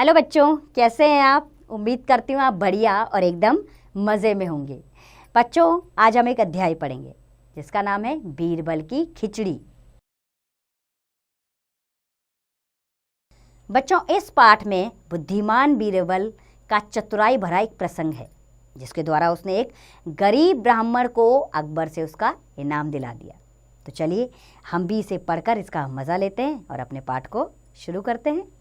Hello बच्चों, कैसे हैं आप? उम्मीद करती हूँ आप बढ़िया और एकदम मज़े में होंगे। बच्चों, आज हम एक अध्याय पढ़ेंगे जिसका नाम है बीरबल की खिचड़ी। बच्चों, इस पाठ में बुद्धिमान बीरबल का चतुराई भरा एक प्रसंग है जिसके द्वारा उसने एक गरीब ब्राह्मण को अकबर से उसका इनाम दिला दिया। तो चलिए हम भी इसे पढ़कर इसका मज़ा लेते हैं और अपने पाठ को शुरू करते हैं।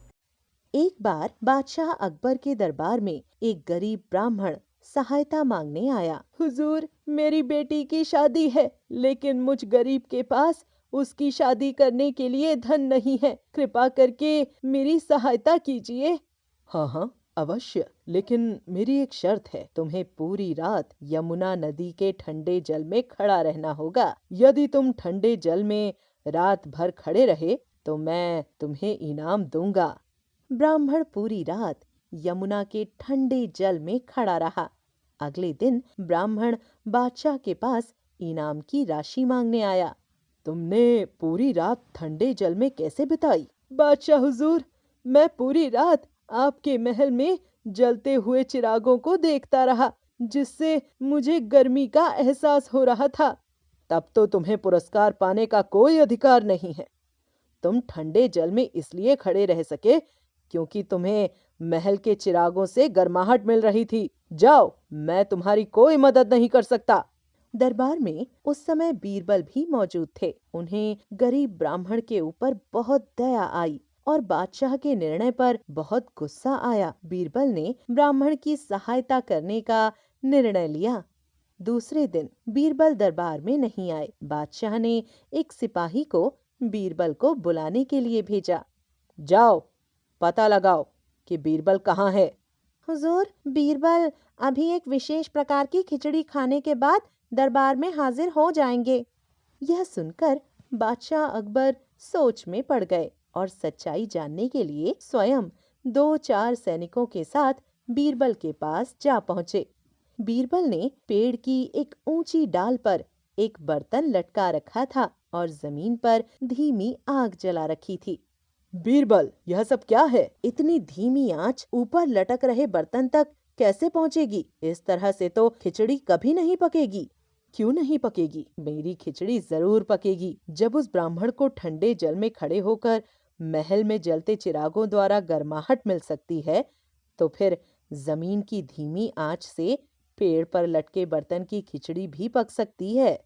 एक बार बादशाह अकबर के दरबार में एक गरीब ब्राह्मण सहायता मांगने आया। हुजूर, मेरी बेटी की शादी है, लेकिन मुझ गरीब के पास उसकी शादी करने के लिए धन नहीं है। कृपा करके मेरी सहायता कीजिए। हाँ, अवश्य, लेकिन मेरी एक शर्त है। तुम्हें पूरी रात यमुना नदी के ठंडे जल में खड़ा रहना होगा। यदि तुम ठंडे जल में रात भर खड़े रहे तो मैं तुम्हें इनाम दूंगा। ब्राह्मण पूरी रात यमुना के ठंडे जल में खड़ा रहा। अगले दिन ब्राह्मण बादशाह के पास इनाम की राशि मांगने आया। तुमने पूरी रात ठंडे जल में कैसे बिताई? बादशाह हुजूर, मैं पूरी रात आपके महल में जलते हुए चिरागों को देखता रहा, जिससे मुझे गर्मी का एहसास हो रहा था। तब तो तुम्हें पुरस्कार पाने का कोई अधिकार नहीं है। तुम ठंडे जल में इसलिए खड़े रह सके क्योंकि तुम्हें महल के चिरागों से गर्माहट मिल रही थी। जाओ, मैं तुम्हारी कोई मदद नहीं कर सकता। दरबार में उस समय बीरबल भी मौजूद थे। उन्हें गरीब ब्राह्मण के ऊपर बहुत दया आई और बादशाह के निर्णय पर बहुत गुस्सा आया। बीरबल ने ब्राह्मण की सहायता करने का निर्णय लिया। दूसरे दिन बीरबल दरबार में नहीं आए। बादशाह ने एक सिपाही को बीरबल को बुलाने के लिए भेजा। जाओ, पता लगाओ कि बीरबल कहाँ है। हुजूर, बीरबल अभी एक विशेष प्रकार की खिचड़ी खाने के बाद दरबार में हाजिर हो जाएंगे। यह सुनकर बादशाह अकबर सोच में पड़ गए और सच्चाई जानने के लिए स्वयं 2-4 सैनिकों के साथ बीरबल के पास जा पहुंचे। बीरबल ने पेड़ की एक ऊंची डाल पर एक बर्तन लटका रखा था और जमीन पर धीमी आग जला रखी थी। बीरबल, यह सब क्या है? इतनी धीमी आंच ऊपर लटक रहे बर्तन तक कैसे पहुंचेगी? इस तरह से तो खिचड़ी कभी नहीं पकेगी। क्यों नहीं पकेगी? मेरी खिचड़ी जरूर पकेगी। जब उस ब्राह्मण को ठंडे जल में खड़े होकर महल में जलते चिरागों द्वारा गर्माहट मिल सकती है, तो फिर जमीन की धीमी आंच से पेड़ पर लटके बर्तन की खिचड़ी भी पक सकती है।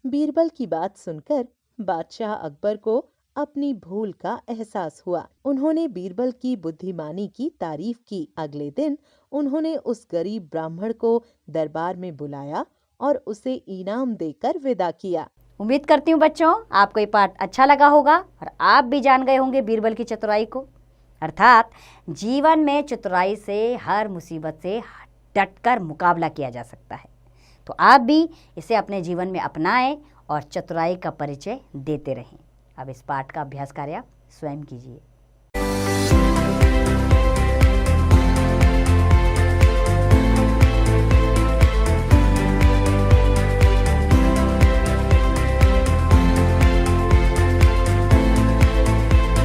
बीरबल की बात सुनकर बादशाह अकबर को अपनी भूल का एहसास हुआ। उन्होंने बीरबल की बुद्धिमानी की तारीफ की। अगले दिन उन्होंने उस गरीब ब्राह्मण को दरबार में बुलाया और उसे इनाम देकर विदा किया। उम्मीद करती हूँ बच्चों आपको ये पाठ अच्छा लगा होगा और आप भी जान गए होंगे बीरबल की चतुराई को। अर्थात जीवन में चतुराई से हर मुसीबत से डटकर मुकाबला किया जा सकता है। तो आप भी इसे अपने जीवन में अपनाएं और चतुराई का परिचय देते रहें। अब इस पाठ का अभ्यास कार्य स्वयं कीजिए।